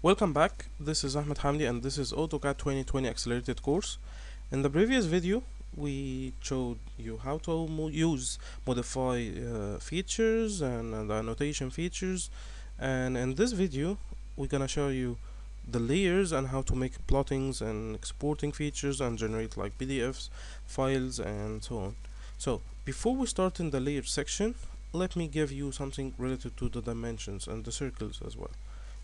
Welcome back. This is Ahmed Hamdi and this is AutoCAD 2020 Accelerated course. In the previous video, we showed you how to modify features and the annotation features, and in this video we're gonna show you the layers and how to make plottings and exporting features and generate like PDFs, files and so on. So before we start in the layer section, let me give you something related to the dimensions and the circles as well.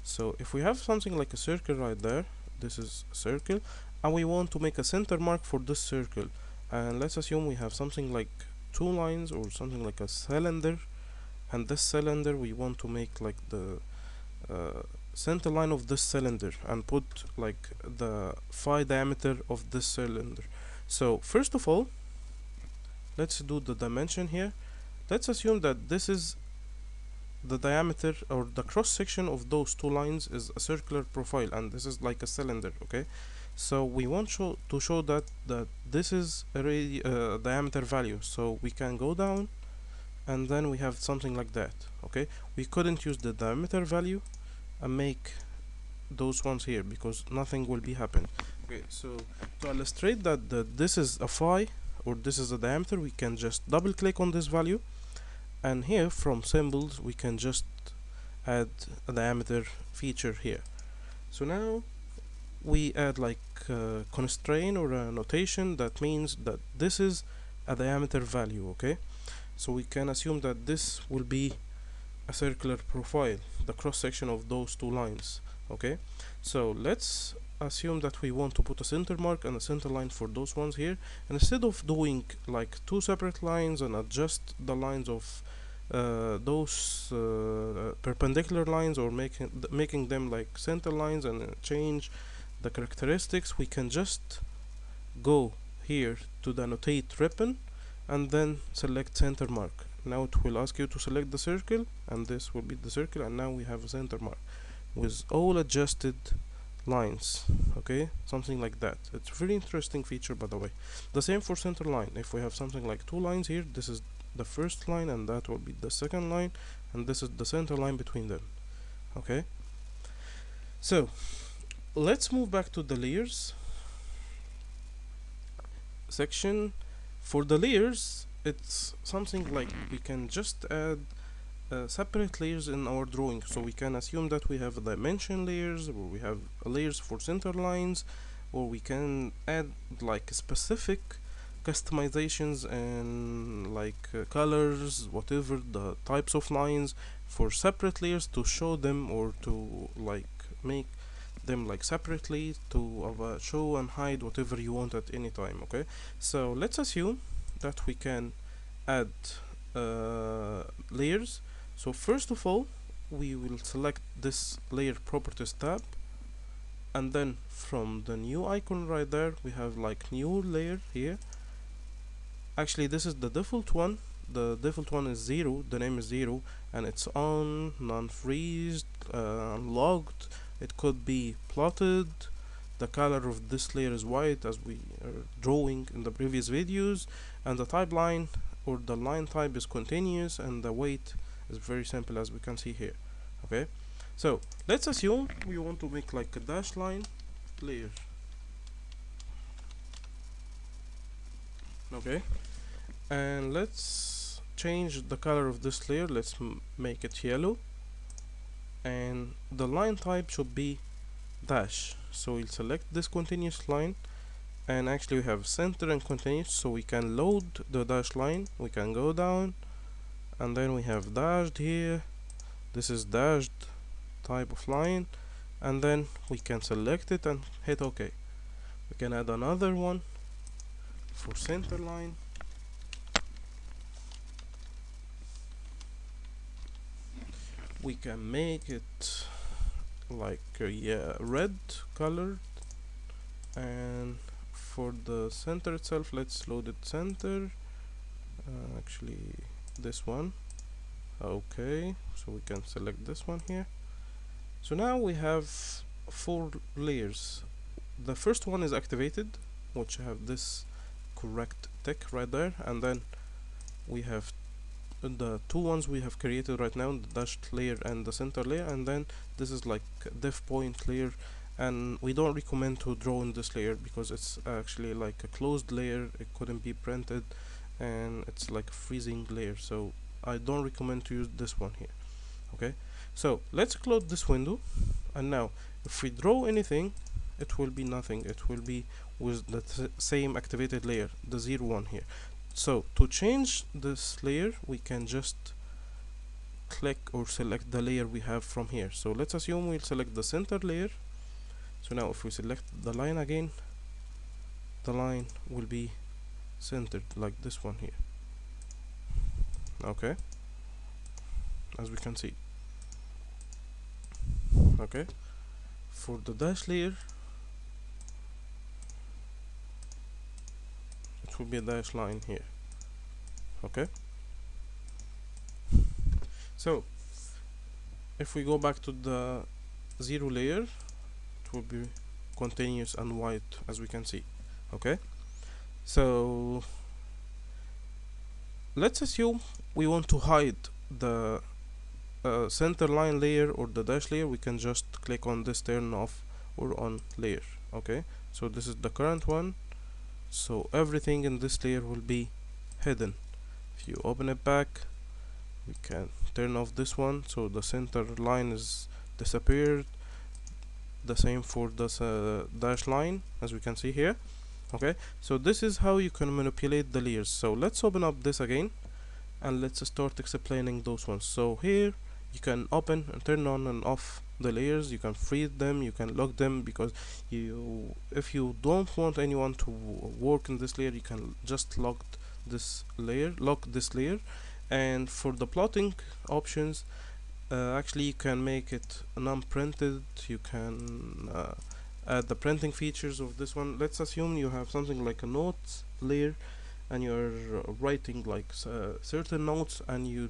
So if we have something like a circle right there, this is a circle, and we want to make a center mark for this circle, and let's assume we have something like two lines or something like a cylinder, and this cylinder we want to make like the center line of this cylinder and put like the phi diameter of this cylinder. So first of all, let's do the dimension here. Let's assume that this is the diameter or the cross section of those two lines is a circular profile, and this is like a cylinder. Okay, so we want to show that this is a diameter value, so we can go down and then we have something like that. Okay, we couldn't use the diameter value and make those ones here because nothing will be happen. Okay, so to illustrate that this is a phi or this is a diameter, we can just double click on this value, and here from symbols we can just add a diameter feature here. So now we add like a constraint or a notation that means that this is a diameter value. Okay, so we can assume that this will be a circular profile, the cross section of those two lines. Okay, so let's assume that we want to put a center mark and a center line for those ones here, and instead of doing like two separate lines and adjust the lines of those perpendicular lines or making them like center lines and change the characteristics, we can just go here to the annotate ribbon and then select center mark. Now it will ask you to select the circle, and this will be the circle, and now we have a center mark with all adjusted lines. Okay, something like that. It's a very interesting feature, by the way. The same for center line. If we have something like two lines here, this is the first line and that will be the second line, and this is the center line between them. Okay, so let's move back to the layers section. For the layers, it's something like we can just add separate layers in our drawing. So we can assume that we have dimension layers, or we have layers for center lines, or we can add like specific customizations and like colors, whatever the types of lines for separate layers to show them, or to like make them like separately to show and hide whatever you want at any time. Okay, so let's assume that we can add layers. So first of all, we will select this layer properties tab, and then from the new icon right there we have like new layer here. Actually this is the default one. The default one is 0, the name is 0, and it's on, non-freezed, unlocked. It could be plotted. The color of this layer is white as we are drawing in the previous videos, and the type line or the line type is continuous, and the weight is very simple as we can see here. Okay, so let's assume we want to make like a dash line layer. Okay, and let's change the color of this layer. Let's make it yellow, and the line type should be dash. So we'll select this continuous line, and actually we have center and continuous, so we can load the dash line. We can go down, and then we have dashed here. This is dashed type of line, and then we can select it and hit OK. We can add another one for center line. We can make it like red colored, and for the center itself, let's load it center. Actually this one. Okay, so we can select this one here. So now we have 4 layers. The first one is activated, which have this correct tick right there, and then we have the two ones we have created right now, the dashed layer and the center layer, and then this is like div point layer, and we don't recommend to draw in this layer because it's actually like a closed layer, it couldn't be printed, and it's like a freezing layer, so I don't recommend to use this one here. Okay, so let's close this window, and now if we draw anything, it will be nothing, it will be with the same activated layer, the 01 here. So to change this layer, we can just click or select the layer we have from here. So let's assume we'll select the center layer. So now if we select the line again, the line will be centered like this one here. Okay, as we can see. Okay, for the dash layer, it will be a dash line here. Okay, so if we go back to the 0 layer, it will be continuous and white, as we can see. Okay, so let's assume we want to hide the center line layer or the dash layer. We can just click on this turn off or on layer. Okay, so this is the current one, so everything in this layer will be hidden. If you open it back, we can turn off this one, so the center line is disappeared. The same for this dash line, as we can see here. Okay, so this is how you can manipulate the layers. So let's open up this again, and let's start explaining those ones. So here you can open and turn on and off the layers, you can freeze them, you can lock them, because if you don't want anyone to work in this layer, you can just lock this layer. And for the plotting options, actually you can make it non-printed. You can add the printing features of this one. Let's assume you have something like a notes layer, and you're writing like certain notes, and you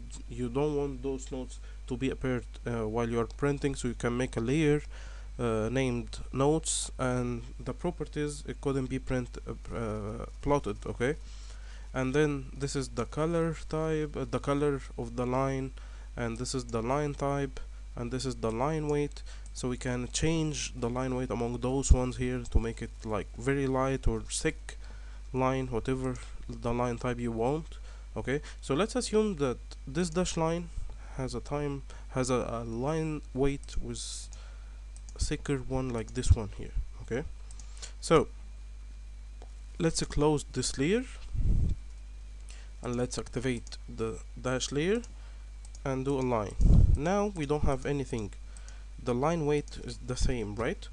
don't want those notes to be appeared while you're printing, so you can make a layer named notes, and the properties, it couldn't be plotted. Okay, and then this is the color type, the color of the line, and this is the line type, and this is the line weight. So we can change the line weight among those ones here to make it like very light or thick line, whatever the line type you want. Okay, so let's assume that this dash line has a line weight with thicker one like this one here. Okay, so let's close this layer, and let's activate the dash layer and do a line. Now we don't have anything, the line weight is the same, right?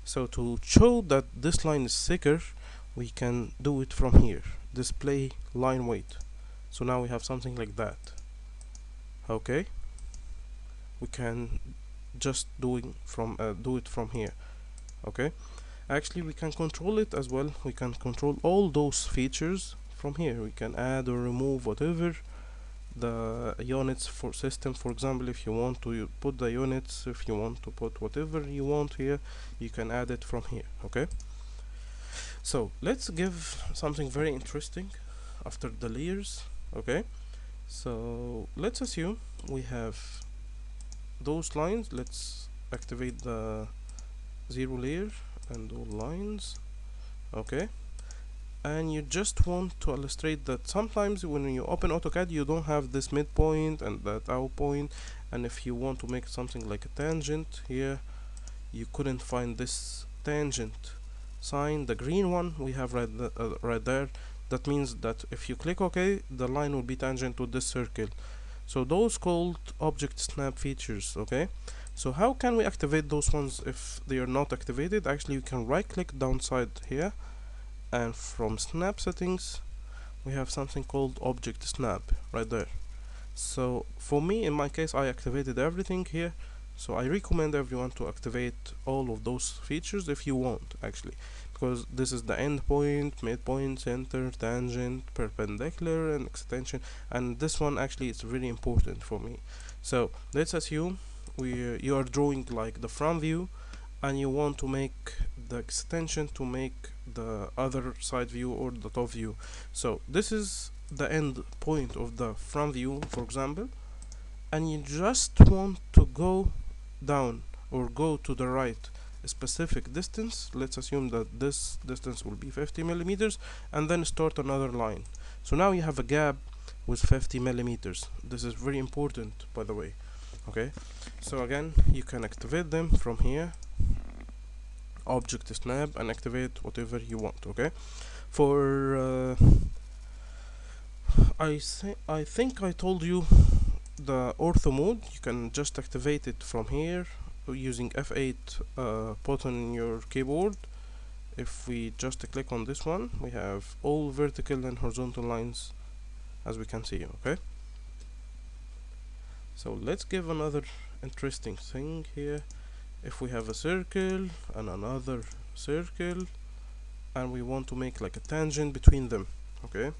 So to show that this line is thicker, we can do it from here, display line weight. So now we have something like that. Okay, we can just do it from here. Okay, actually we can control it as well. We can control all those features from here. We can add or remove whatever the units for system. For example, if you want to put the units, if you want to put whatever you want here, you can add it from here. Okay, so let's give something very interesting after the layers. Okay, so let's assume we have those lines. Let's activate the 0 layer and all lines. Okay, and you just want to illustrate that sometimes when you open AutoCAD, you don't have this midpoint and that out point, and if you want to make something like a tangent here, you couldn't find this tangent sign, the green one we have right there. That means that if you click OK, the line will be tangent to this circle. So those called object snap features. Okay, so how can we activate those ones if they are not activated? Actually, you can right click downside here, and from snap settings we have something called object snap right there. So for me, in my case, I activated everything here, so I recommend everyone to activate all of those features if you want, actually, because this is the end point, midpoint, center, tangent, perpendicular, and extension, and this one actually is really important for me. So let's assume you are drawing like the front view, and you want to make the extension to make the other side view or the top view. So this is the end point of the front view, for example, and you just want to go down or go to the right a specific distance. Let's assume that this distance will be 50 millimeters, and then start another line. So now you have a gap with 50 millimeters. This is very important, by the way. Okay, so again, you can activate them from here, object snap, and activate whatever you want. Okay, for I think I told you the ortho mode. You can just activate it from here using F8 button in your keyboard. If we just click on this one, we have all vertical and horizontal lines, as we can see. Okay, so let's give another interesting thing here. If we have a circle and another circle, and we want to make like a tangent between them, okay,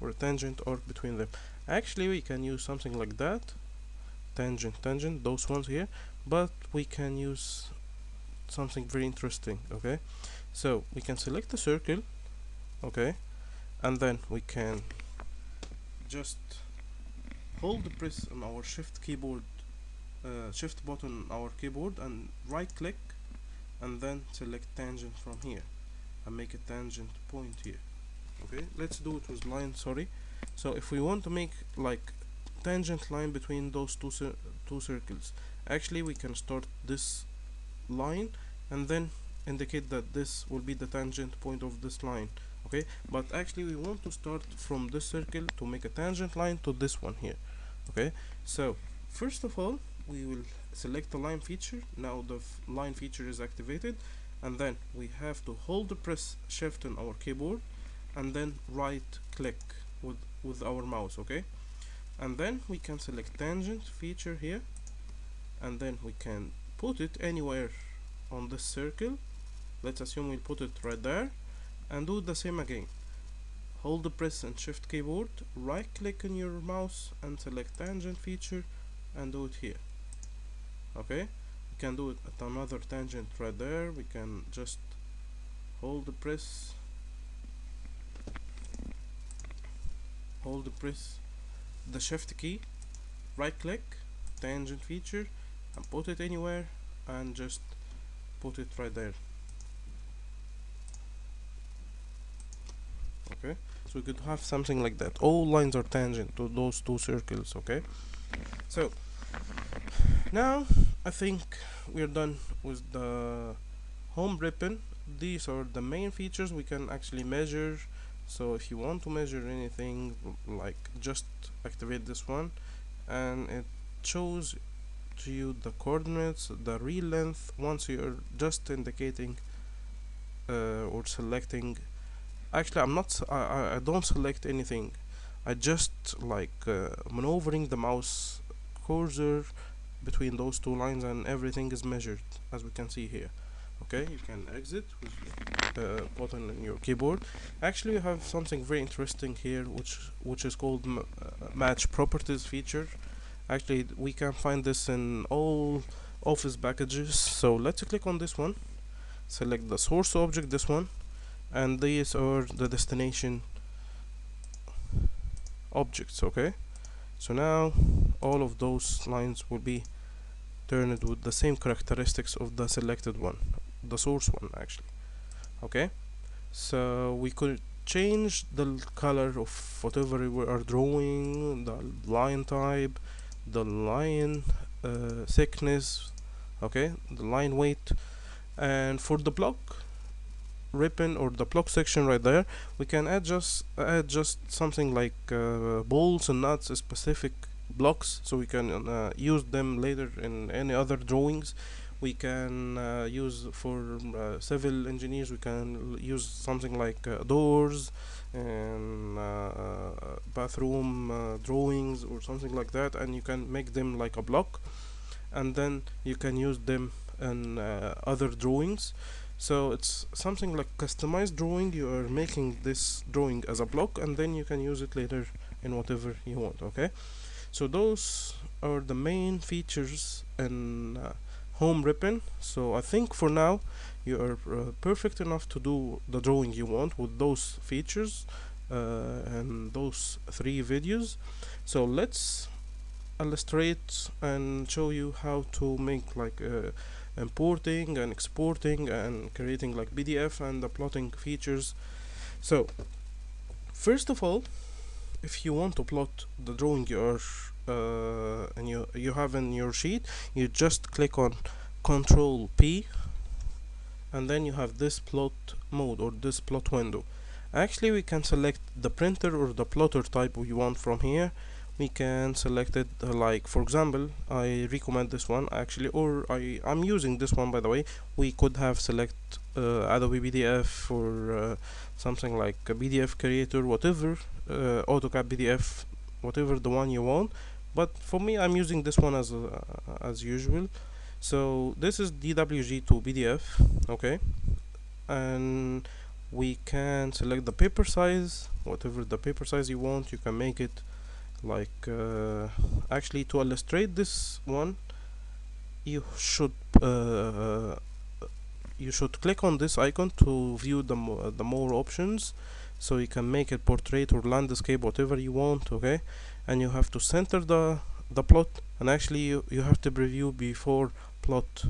or a tangent arc between them, actually we can use something like that, tangent, those ones here, but we can use something very interesting. Okay, so we can select the circle, okay, and then we can just hold the press on our shift keyboard, shift button on our keyboard, and right click, and then select tangent from here and make a tangent point here. Okay, let's do it with line. Sorry. So if we want to make like tangent line between those two circles, actually we can start this line and then indicate that this will be the tangent point of this line. Okay, but actually we want to start from this circle to make a tangent line to this one here. Okay, so first of all, we will select the line feature. Now the line feature is activated, and then we have to hold the press shift on our keyboard and then right click with our mouse. Okay, and then we can select tangent feature here, and then we can put it anywhere on this circle. Let's assume we'll put it right there, and do the same again. Hold the press and shift keyboard, right click on your mouse and select tangent feature and do it here. Okay, we can do it at another tangent right there. We can just hold the press, the shift key, right click, tangent feature, and put it anywhere, and just put it right there. Okay, so we could have something like that. All lines are tangent to those two circles. Okay, so now I think we're done with the home ribbon. These are the main features we can actually measure. So if you want to measure anything, like just activate this one, and it shows to you the coordinates, the real length, once you're just indicating or selecting. Actually, I don't select anything. I just like maneuvering the mouse cursor between those two lines, and everything is measured, as we can see here. Okay, you can exit with the button on your keyboard. Actually, you have something very interesting here, which is called match properties feature. Actually, we can find this in all Office packages. So let's click on this one, select the source object, this one, and these are the destination objects. Okay, so now all of those lines will be turned with the same characteristics of the selected one, the source one actually. Okay, so we could change the color of whatever we are drawing, the line type, the line thickness, okay, the line weight, and for the block ribbon or the block section right there, we can add just something like bolts and nuts, specific blocks, so we can use them later in any other drawings. We can use for civil engineers, we can use something like doors and bathroom drawings or something like that, and you can make them like a block, and then you can use them in other drawings. So it's something like customized drawing. You are making this drawing as a block, and then you can use it later in whatever you want. Okay, so those are the main features in home ribbon. So I think for now you are perfect enough to do the drawing you want with those features. in those 3 videos. So let's illustrate and show you how to make like importing and exporting and creating like PDF and the plotting features. So first of all, if you want to plot the drawing and you have in your sheet, you just click on Control P, and then you have this plot mode or this plot window. Actually, we can select the printer or the plotter type we want from here. We can select it like, for example, I recommend this one actually, or I'm using this one by the way. We could have select Adobe PDF or something like a PDF creator, whatever, AutoCAD PDF, whatever the one you want. But for me, I'm using this one as usual. So this is DWG to PDF, okay, and we can select the paper size, whatever the paper size you want. You can make it like actually, to illustrate this one, you should click on this icon to view the more options. So you can make it portrait or landscape, whatever you want, okay, and you have to center the plot, and actually you have to preview before plot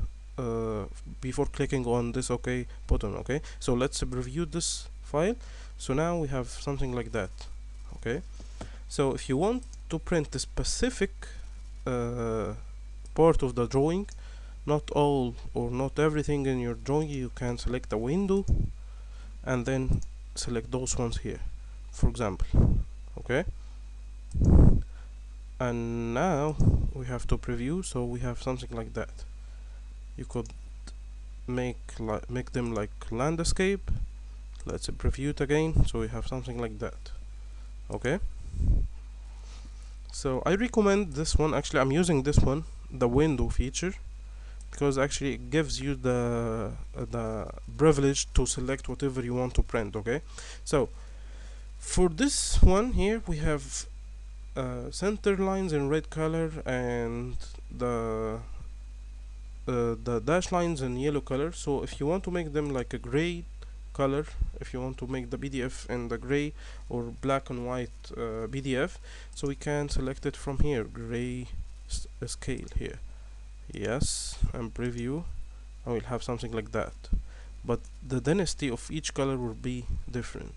before clicking on this OK button. Okay, so let's preview this file. So now we have something like that. Okay, so if you want to print the specific part of the drawing, not all or not everything in your drawing, you can select the window and then select those ones here, for example. Okay, and now we have to preview, so we have something like that. You could make them like landscape. Let's preview it again, so we have something like that. Okay, so I recommend this one. Actually, I'm using this one, the window feature, because actually it gives you the privilege to select whatever you want to print. Okay, so for this one here, we have center lines in red color and the dash lines in yellow color. So if you want to make them like a gray color, if you want to make the PDF in the gray or black and white PDF, so we can select it from here, gray scale here. Yes, and preview. I will have something like that, but the density of each color will be different,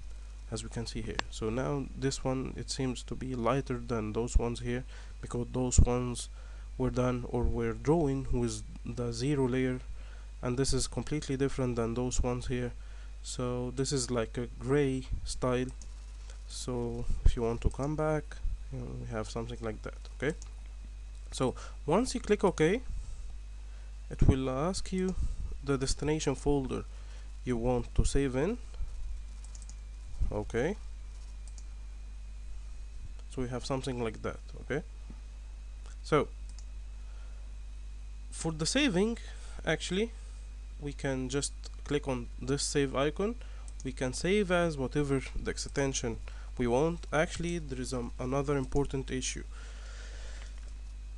as we can see here. So now this one, it seems to be lighter than those ones here, because those ones were done or were drawing with the 0 layer, and this is completely different than those ones here. So this is like a gray style. So if you want to come back, we have something like that. Okay, so once you click OK, it will ask you the destination folder you want to save in. Okay, so we have something like that. Okay, so for the saving, actually we can just click on this save icon. We can save as whatever the extension we want. Actually, there is another important issue.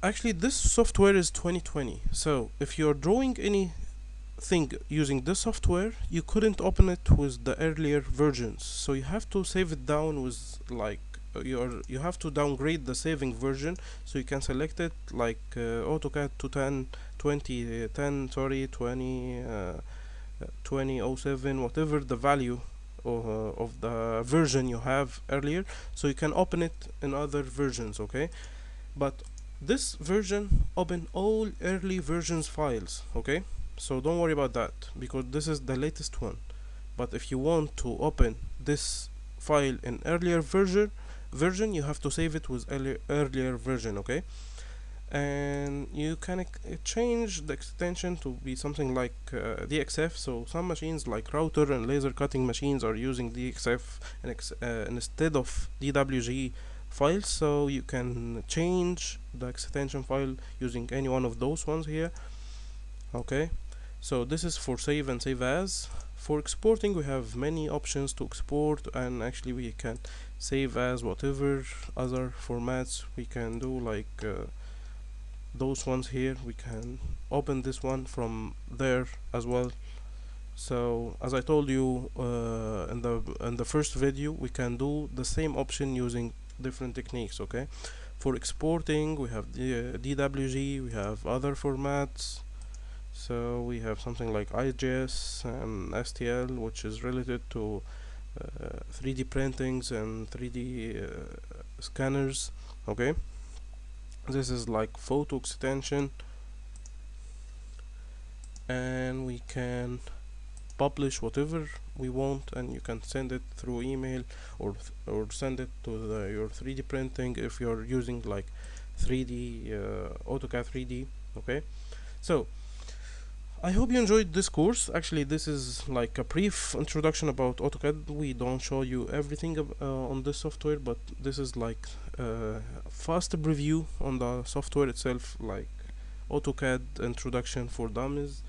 Actually, this software is 2020, so if you're drawing anything using this software, you couldn't open it with the earlier versions, so you have to save it down with like you have to downgrade the saving version. So you can select it like AutoCAD to 2007, whatever the value of the version you have earlier, so you can open it in other versions. Okay, but this version open all early versions files. Okay, so don't worry about that, because this is the latest one. But if you want to open this file in earlier version, you have to save it with earlier version. Okay, and you can change the extension to be something like DXF. So some machines like router and laser cutting machines are using DXF instead of DWG files, so you can change the extension file using any one of those ones here. Okay, so this is for save and save as. For exporting, we have many options to export, and actually we can save as whatever other formats we can do, like those ones here. We can open this one from there as well. So as I told you in the first video, we can do the same option using different techniques. Okay, for exporting we have the DWG, we have other formats. So we have something like IGS and STL, which is related to 3D printings and 3D scanners. Okay, this is like photo extension, and we can publish whatever we want, and you can send it through email or send it to your 3D printing if you're using like 3D AutoCAD 3D. Okay, so I hope you enjoyed this course. Actually, this is like a brief introduction about AutoCAD. We don't show you everything on this software, but this is like a fast preview on the software itself, like AutoCAD introduction for dummies.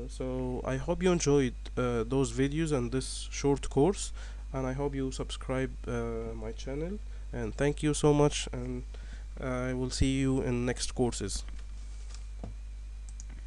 So I hope you enjoyed those videos and this short course, and I hope you subscribe my channel. And thank you so much, and I will see you in next courses.